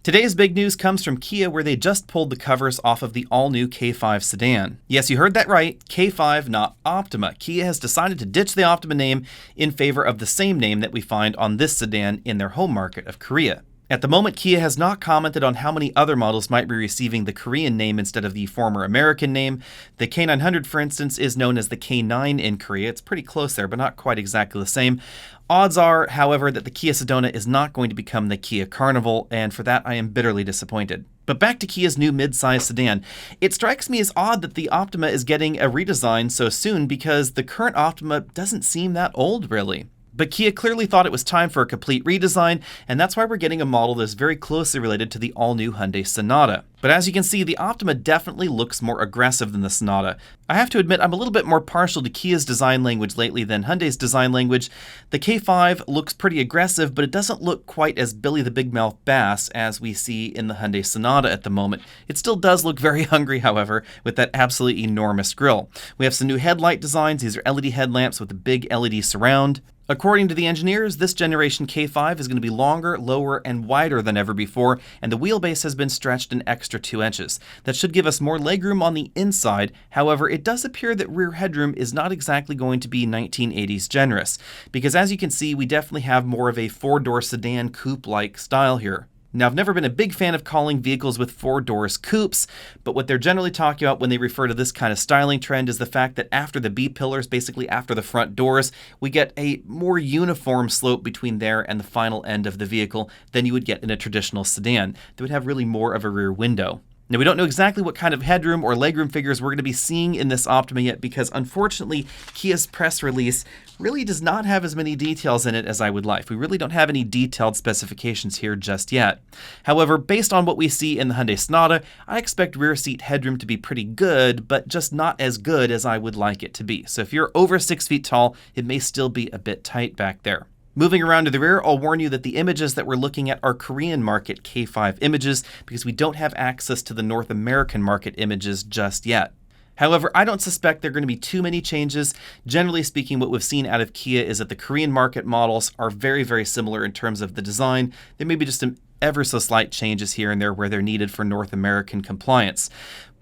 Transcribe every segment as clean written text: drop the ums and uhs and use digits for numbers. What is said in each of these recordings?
Today's big news comes from Kia, where they just pulled the covers off of the all-new K5 sedan. Yes, you heard that right, K5, not Optima. Kia has decided to ditch the Optima name in favor of the same name that we find on this sedan in their home market of Korea. At the moment, Kia has not commented on how many other models might be receiving the Korean name instead of the former American name. The K900, for instance, is known as the K9 in Korea. It's pretty close there, but not quite exactly the same. Odds are, however, that the Kia Sedona is not going to become the Kia Carnival, and for that I am bitterly disappointed. But back to Kia's new mid-size sedan. It strikes me as odd that the Optima is getting a redesign so soon because the current Optima doesn't seem that old, really. But Kia clearly thought it was time for a complete redesign, and that's why we're getting a model that is very closely related to the all-new Hyundai Sonata. But as you can see, the Optima definitely looks more aggressive than the Sonata. I have to admit, I'm a little bit more partial to Kia's design language lately than Hyundai's design language. The K5 looks pretty aggressive, but it doesn't look quite as Billy the Big Mouth Bass as we see in the Hyundai Sonata at the moment. It still does look very hungry, however, with that absolutely enormous grille. We have some new headlight designs. These are LED headlamps with a big LED surround. According to the engineers, this generation K5 is going to be longer, lower, and wider than ever before, and the wheelbase has been stretched an extra 2 inches. That should give us more legroom on the inside. However, it does appear that rear headroom is not exactly going to be 1980s generous, because as you can see, we definitely have more of a 4-door sedan coupe-like style here. Now, I've never been a big fan of calling vehicles with 4 doors coupes, but what they're generally talking about when they refer to this kind of styling trend is the fact that after the B-pillars, basically after the front doors, we get a more uniform slope between there and the final end of the vehicle than you would get in a traditional sedan. They would have really more of a rear window. Now, we don't know exactly what kind of headroom or legroom figures we're going to be seeing in this Optima yet because, unfortunately, Kia's press release really does not have as many details in it as I would like. We really don't have any detailed specifications here just yet. However, based on what we see in the Hyundai Sonata, I expect rear seat headroom to be pretty good, but just not as good as I would like it to be. So if you're over 6 feet tall, it may still be a bit tight back there. Moving around to the rear, I'll warn you that the images that we're looking at are Korean market K5 images because we don't have access to the North American market images just yet. However, I don't suspect there are going to be too many changes. Generally speaking, what we've seen out of Kia is that the Korean market models are very, very similar in terms of the design. There may be just some ever so slight changes here and there where they're needed for North American compliance.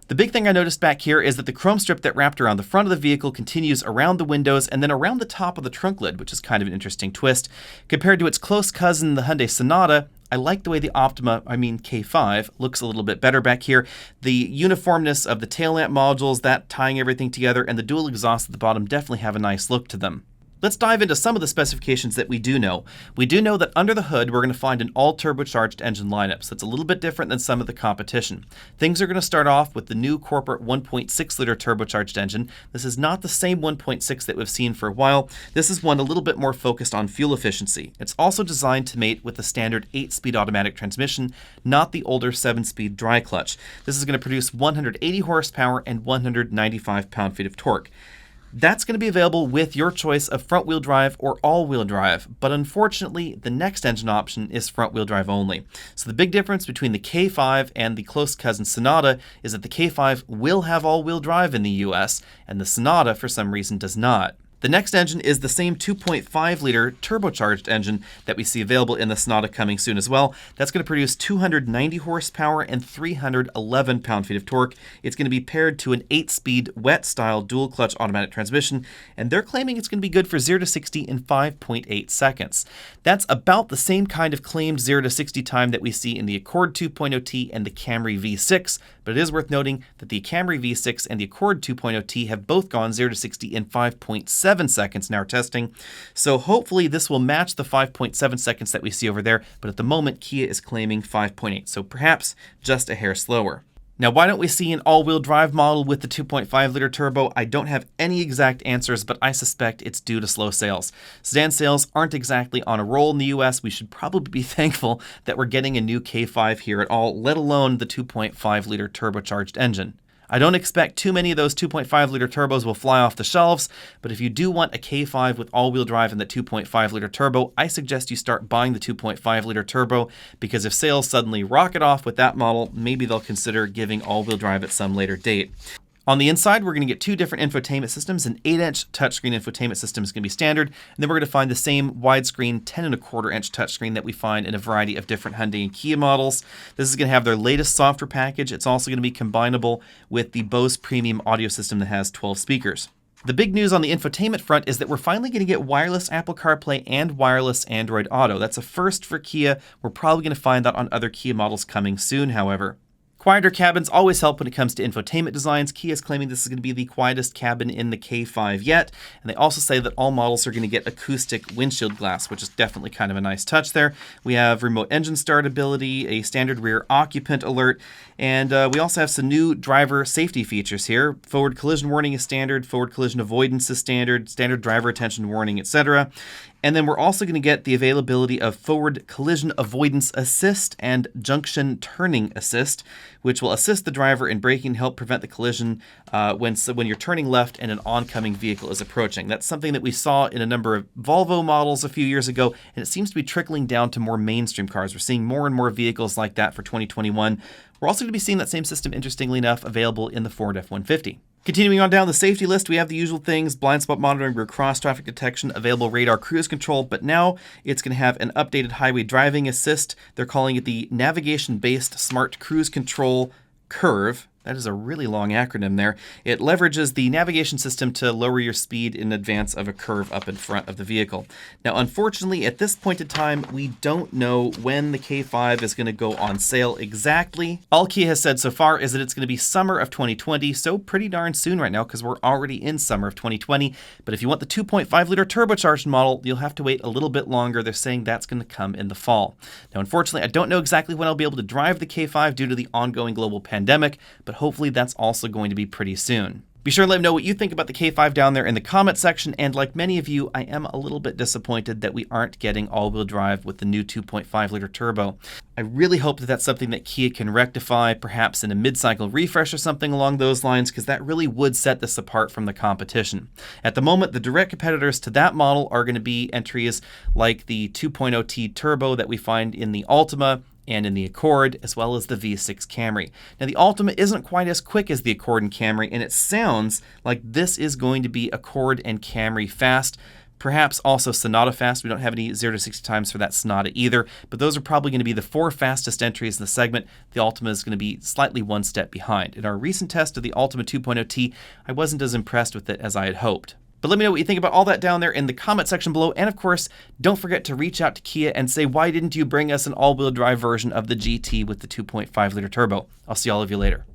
The big thing I noticed back here is that the chrome strip that wrapped around the front of the vehicle continues around the windows and then around the top of the trunk lid, which is kind of an interesting twist. Compared to its close cousin, the Hyundai Sonata, I like the way the K5, looks a little bit better back here. The uniformness of the tail lamp modules, that tying everything together, and the dual exhaust at the bottom definitely have a nice look to them. Let's dive into some of the specifications that we do know. We do know that under the hood, we're going to find an all-turbocharged engine lineup, so it's a little bit different than some of the competition. Things are going to start off with the new corporate 1.6-liter turbocharged engine. This is not the same 1.6 that we've seen for a while. This is one a little bit more focused on fuel efficiency. It's also designed to mate with the standard 8-speed automatic transmission, not the older 7-speed dry clutch. This is going to produce 180 horsepower and 195 pound-feet of torque. That's going to be available with your choice of front-wheel drive or all-wheel drive, but unfortunately, the next engine option is front-wheel drive only. So the big difference between the K5 and the close cousin Sonata is that the K5 will have all-wheel drive in the US, and the Sonata, for some reason, does not. The next engine is the same 2.5-liter turbocharged engine that we see available in the Sonata coming soon as well. That's going to produce 290 horsepower and 311 pound-feet of torque. It's going to be paired to an 8-speed wet-style dual-clutch automatic transmission, and they're claiming it's going to be good for 0 to 60 in 5.8 seconds. That's about the same kind of claimed 0 to 60 time that we see in the Accord 2.0T and the Camry V6, but it is worth noting that the Camry V6 and the Accord 2.0T have both gone 0 to 60 in 5.7 seconds in our testing. So hopefully this will match the 5.7 seconds that we see over there, but at the moment Kia is claiming 5.8, so perhaps just a hair slower. Now, why don't we see an all-wheel drive model with the 2.5-liter turbo? I don't have any exact answers, but I suspect it's due to slow sales. Sedan sales aren't exactly on a roll in the US. We should probably be thankful that we're getting a new K5 here at all, let alone the 2.5-liter turbocharged engine. I don't expect too many of those 2.5-liter turbos will fly off the shelves, but if you do want a K5 with all-wheel drive and the 2.5-liter turbo, I suggest you start buying the 2.5-liter turbo, because if sales suddenly rocket off with that model, maybe they'll consider giving all-wheel drive at some later date. On the inside, we're going to get 2 different infotainment systems. An 8-inch touchscreen infotainment system is going to be standard, and then we're going to find the same widescreen 10.25-inch touchscreen that we find in a variety of different Hyundai and Kia models. This is going to have their latest software package. It's also going to be combinable with the Bose premium audio system that has 12 speakers. The big news on the infotainment front is that we're finally going to get wireless Apple CarPlay and wireless Android Auto. That's a first for Kia. We're probably going to find that on other Kia models coming soon, however. Quieter cabins always help when it comes to infotainment designs. Kia is claiming this is going to be the quietest cabin in the K5 yet, and they also say that all models are going to get acoustic windshield glass, which is definitely kind of a nice touch there. We have remote engine start ability, a standard rear occupant alert, and we also have some new driver safety features here. Forward collision warning is standard, forward collision avoidance is standard, standard driver attention warning, etc. And then we're also going to get the availability of forward collision avoidance assist and junction turning assist, which will assist the driver in braking, help prevent the collision when you're turning left and an oncoming vehicle is approaching. That's something that we saw in a number of Volvo models a few years ago, and it seems to be trickling down to more mainstream cars. We're seeing more and more vehicles like that for 2021. We're also going to be seeing that same system, interestingly enough, available in the Ford F-150. Continuing on down the safety list, we have the usual things: blind spot monitoring, rear cross traffic detection, available radar cruise control, but now it's going to have an updated highway driving assist. They're calling it the navigation-based smart cruise control curve. That is a really long acronym there. It leverages the navigation system to lower your speed in advance of a curve up in front of the vehicle. Now, unfortunately, at this point in time, we don't know when the K5 is going to go on sale exactly. All Kia has said so far is that it's going to be summer of 2020, so pretty darn soon right now because we're already in summer of 2020. But if you want the 2.5-liter turbocharged model, you'll have to wait a little bit longer. They're saying that's going to come in the fall. Now, unfortunately, I don't know exactly when I'll be able to drive the K5 due to the ongoing global pandemic, but hopefully that's also going to be pretty soon. Be sure to let me know what you think about the K5 down there in the comment section, and like many of you, I am a little bit disappointed that we aren't getting all-wheel drive with the new 2.5-liter turbo. I really hope that that's something that Kia can rectify, perhaps in a mid-cycle refresh or something along those lines, because that really would set this apart from the competition. At the moment, the direct competitors to that model are going to be entries like the 2.0T turbo that we find in the Optima and in the Accord, as well as the V6 Camry. Now, the Optima isn't quite as quick as the Accord and Camry, and it sounds like this is going to be Accord and Camry fast, perhaps also Sonata fast. We don't have any 0 to 60 times for that Sonata either, but those are probably going to be the 4 fastest entries in the segment. The Optima is going to be slightly one step behind. In our recent test of the Optima 2.0T, I wasn't as impressed with it as I had hoped. But let me know what you think about all that down there in the comment section below. And of course, don't forget to reach out to Kia and say, why didn't you bring us an all-wheel drive version of the GT with the 2.5-liter turbo? I'll see all of you later.